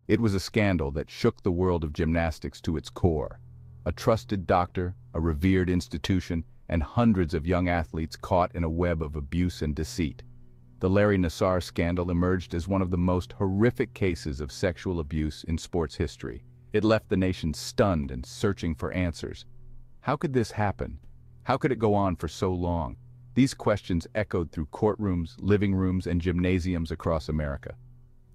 It was a scandal that shook the world of gymnastics to its core. A trusted doctor, a revered institution, and hundreds of young athletes caught in a web of abuse and deceit. The Larry Nassar scandal emerged as one of the most horrific cases of sexual abuse in sports history. It left the nation stunned and searching for answers. How could this happen? How could it go on for so long? These questions echoed through courtrooms, living rooms, and gymnasiums across America.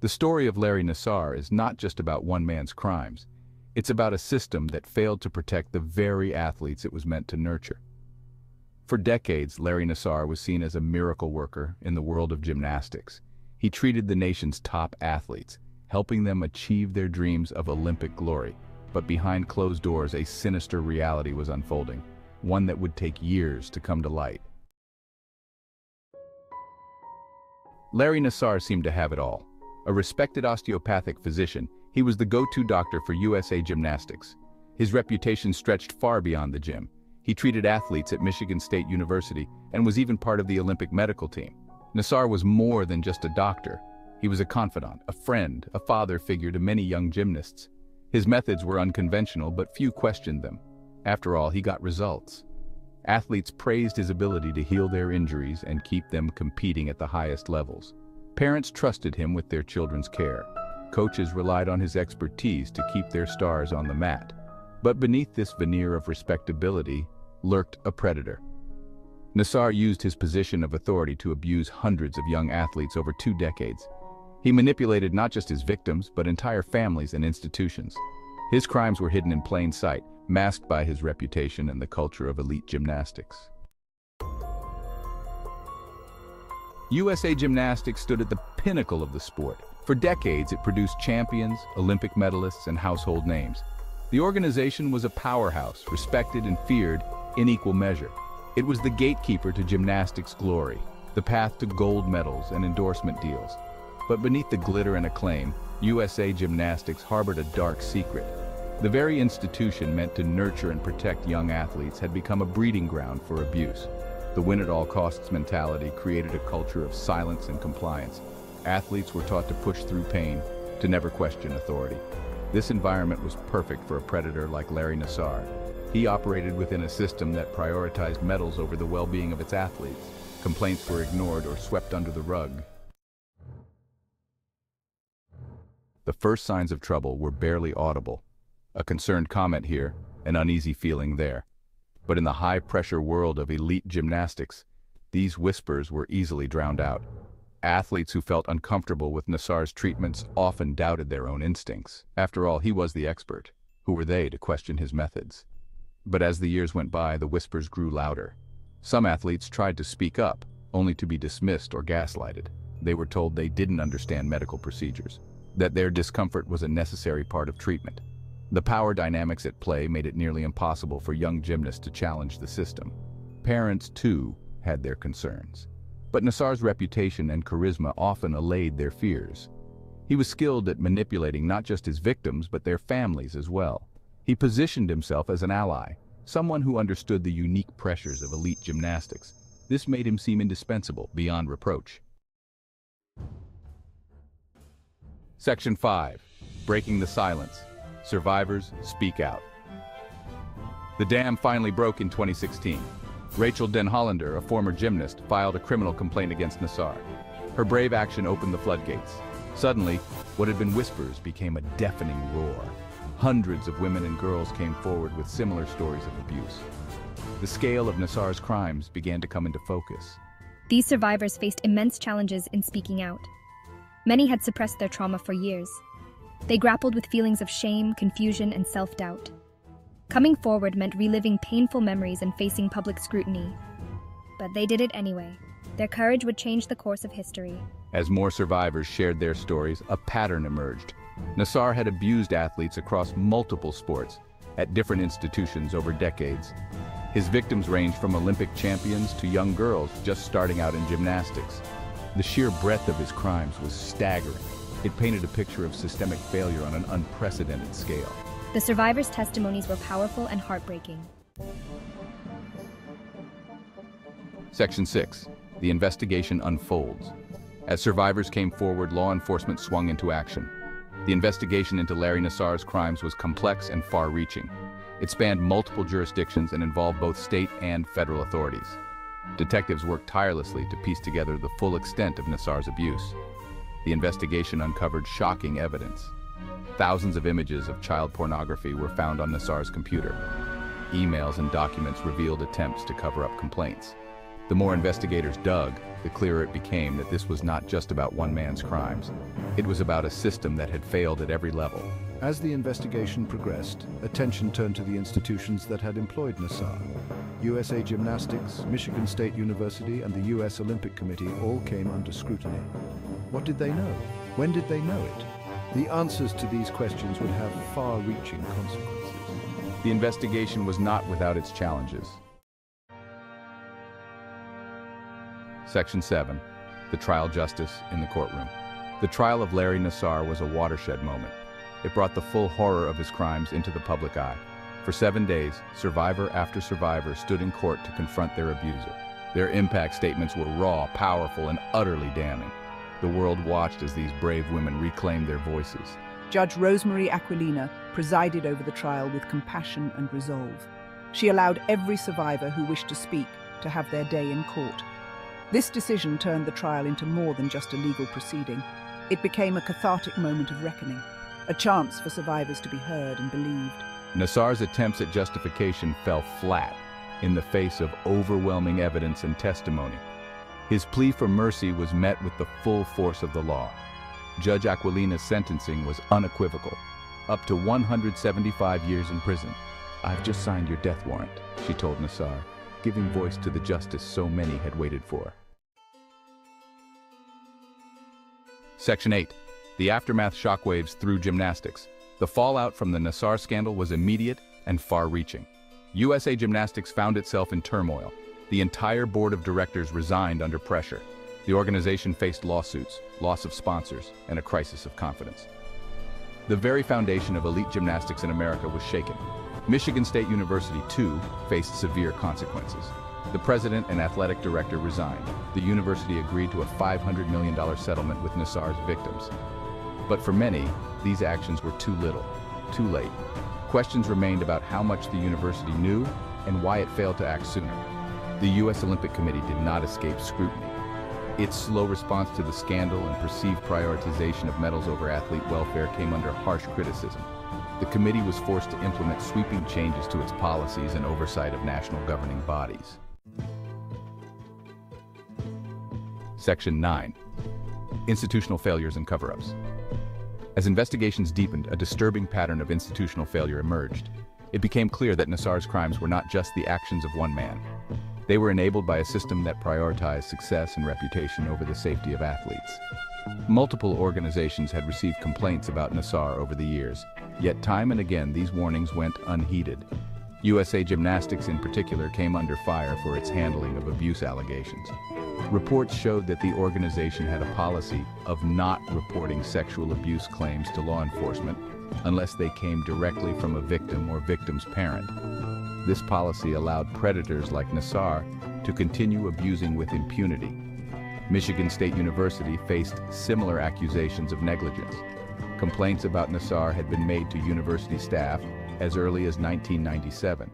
The story of Larry Nassar is not just about one man's crimes. It's about a system that failed to protect the very athletes it was meant to nurture. For decades, Larry Nassar was seen as a miracle worker in the world of gymnastics. He treated the nation's top athletes, helping them achieve their dreams of Olympic glory. But behind closed doors, a sinister reality was unfolding, one that would take years to come to light. Larry Nassar seemed to have it all. A respected osteopathic physician, he was the go-to doctor for USA Gymnastics. His reputation stretched far beyond the gym. He treated athletes at Michigan State University and was even part of the Olympic medical team. Nassar was more than just a doctor. He was a confidant, a friend, a father figure to many young gymnasts. His methods were unconventional, but few questioned them. After all, he got results. Athletes praised his ability to heal their injuries and keep them competing at the highest levels. Parents trusted him with their children's care. Coaches relied on his expertise to keep their stars on the mat. But beneath this veneer of respectability lurked a predator. Nassar used his position of authority to abuse hundreds of young athletes over 2 decades. He manipulated not just his victims, but entire families and institutions. His crimes were hidden in plain sight, masked by his reputation and the culture of elite gymnastics. USA Gymnastics stood at the pinnacle of the sport. For decades, it produced champions, Olympic medalists, and household names. The organization was a powerhouse, respected and feared in equal measure. It was the gatekeeper to gymnastics glory, the path to gold medals and endorsement deals. But beneath the glitter and acclaim, USA Gymnastics harbored a dark secret. The very institution meant to nurture and protect young athletes had become a breeding ground for abuse. The win-at-all-costs mentality created a culture of silence and compliance. Athletes were taught to push through pain, to never question authority. This environment was perfect for a predator like Larry Nassar. He operated within a system that prioritized medals over the well-being of its athletes. Complaints were ignored or swept under the rug. The first signs of trouble were barely audible. A concerned comment here, an uneasy feeling there. But in the high-pressure world of elite gymnastics, these whispers were easily drowned out. Athletes who felt uncomfortable with Nassar's treatments often doubted their own instincts. After all, he was the expert. Who were they to question his methods? But as the years went by, the whispers grew louder. Some athletes tried to speak up, only to be dismissed or gaslighted. They were told they didn't understand medical procedures, that their discomfort was a necessary part of treatment. The power dynamics at play made it nearly impossible for young gymnasts to challenge the system. Parents, too, had their concerns. But Nassar's reputation and charisma often allayed their fears. He was skilled at manipulating not just his victims, but their families as well. He positioned himself as an ally, someone who understood the unique pressures of elite gymnastics. This made him seem indispensable, beyond reproach. Section 5. Breaking the silence. Survivors speak out. The dam finally broke in 2016. Rachel Den Hollander, a former gymnast, filed a criminal complaint against Nassar. Her brave action opened the floodgates. Suddenly, what had been whispers became a deafening roar. Hundreds of women and girls came forward with similar stories of abuse. The scale of Nassar's crimes began to come into focus. These survivors faced immense challenges in speaking out. Many had suppressed their trauma for years. They grappled with feelings of shame, confusion, and self-doubt. Coming forward meant reliving painful memories and facing public scrutiny. But they did it anyway. Their courage would change the course of history. As more survivors shared their stories, a pattern emerged. Nassar had abused athletes across multiple sports, at different institutions over decades. His victims ranged from Olympic champions to young girls just starting out in gymnastics. The sheer breadth of his crimes was staggering. It painted a picture of systemic failure on an unprecedented scale. The survivors' testimonies were powerful and heartbreaking. Section 6. The investigation unfolds. As survivors came forward, law enforcement swung into action. The investigation into Larry Nassar's crimes was complex and far-reaching. It spanned multiple jurisdictions and involved both state and federal authorities. Detectives worked tirelessly to piece together the full extent of Nassar's abuse. The investigation uncovered shocking evidence. Thousands of images of child pornography were found on Nassar's computer. Emails and documents revealed attempts to cover up complaints. The more investigators dug, the clearer it became that this was not just about one man's crimes. It was about a system that had failed at every level. As the investigation progressed, attention turned to the institutions that had employed Nassar. USA Gymnastics, Michigan State University, and the US Olympic Committee all came under scrutiny. What did they know? When did they know it? The answers to these questions would have far-reaching consequences. The investigation was not without its challenges. Section 7. The trial justice in the courtroom. The trial of Larry Nassar was a watershed moment. It brought the full horror of his crimes into the public eye. For 7 days, survivor after survivor stood in court to confront their abuser. Their impact statements were raw, powerful, and utterly damning. The world watched as these brave women reclaimed their voices. Judge Rosemary Aquilina presided over the trial with compassion and resolve. She allowed every survivor who wished to speak to have their day in court. This decision turned the trial into more than just a legal proceeding. It became a cathartic moment of reckoning, a chance for survivors to be heard and believed. Nassar's attempts at justification fell flat in the face of overwhelming evidence and testimony. His plea for mercy was met with the full force of the law. Judge Aquilina's sentencing was unequivocal, up to 175 years in prison. "I've just signed your death warrant," she told Nassar, giving voice to the justice so many had waited for. Section 8. The aftermath shockwaves through gymnastics. The fallout from the Nassar scandal was immediate and far-reaching. USA Gymnastics found itself in turmoil. The entire board of directors resigned under pressure. The organization faced lawsuits, loss of sponsors, and a crisis of confidence. The very foundation of elite gymnastics in America was shaken. Michigan State University, too, faced severe consequences. The president and athletic director resigned. The university agreed to a $500 million settlement with Nassar's victims. But for many, these actions were too little, too late. Questions remained about how much the university knew and why it failed to act sooner. The US Olympic Committee did not escape scrutiny. Its slow response to the scandal and perceived prioritization of medals over athlete welfare came under harsh criticism. The committee was forced to implement sweeping changes to its policies and oversight of national governing bodies. Section 9. Institutional failures and cover-ups. As investigations deepened, a disturbing pattern of institutional failure emerged. It became clear that Nassar's crimes were not just the actions of one man. They were enabled by a system that prioritized success and reputation over the safety of athletes. Multiple organizations had received complaints about Nassar over the years, yet time and again these warnings went unheeded. USA Gymnastics in particular came under fire for its handling of abuse allegations. Reports showed that the organization had a policy of not reporting sexual abuse claims to law enforcement unless they came directly from a victim or victim's parent. This policy allowed predators like Nassar to continue abusing with impunity. Michigan State University faced similar accusations of negligence. Complaints about Nassar had been made to university staff as early as 1997.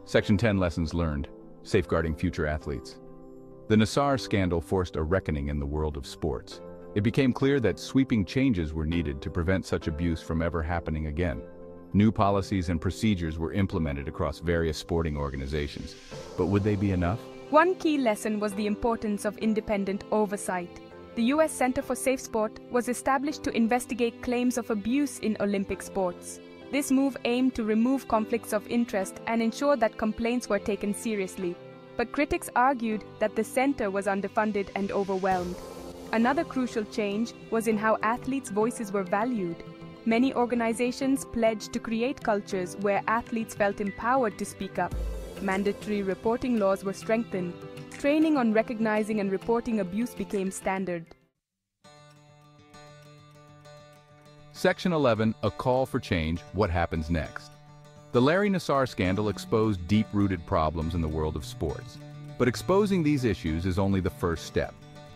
Section 10. Lessons learned. Safeguarding future athletes. The Nassar scandal forced a reckoning in the world of sports. It became clear that sweeping changes were needed to prevent such abuse from ever happening again. New policies and procedures were implemented across various sporting organizations. But would they be enough? One key lesson was the importance of independent oversight. The U.S. Center for Safe Sport was established to investigate claims of abuse in Olympic sports. This move aimed to remove conflicts of interest and ensure that complaints were taken seriously. But critics argued that the center was underfunded and overwhelmed. Another crucial change was in how athletes' voices were valued. Many organizations pledged to create cultures where athletes felt empowered to speak up. Mandatory reporting laws were strengthened. Training on recognizing and reporting abuse became standard. Section 11. A call for change. What happens next? The Larry Nassar scandal exposed deep-rooted problems in the world of sports. But exposing these issues is only the first step.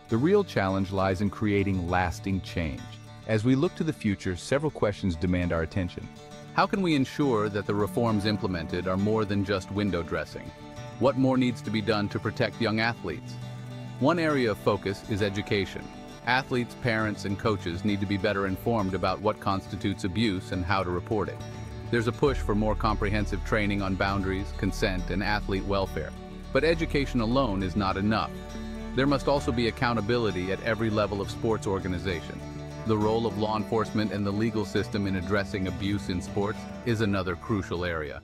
The real challenge lies in creating lasting change. As we look to the future, several questions demand our attention. How can we ensure that the reforms implemented are more than just window dressing? What more needs to be done to protect young athletes? One area of focus is education. Athletes, parents, and coaches need to be better informed about what constitutes abuse and how to report it. There's a push for more comprehensive training on boundaries, consent, and athlete welfare. But education alone is not enough. There must also be accountability at every level of sports organization. The role of law enforcement and the legal system in addressing abuse in sports is another crucial area.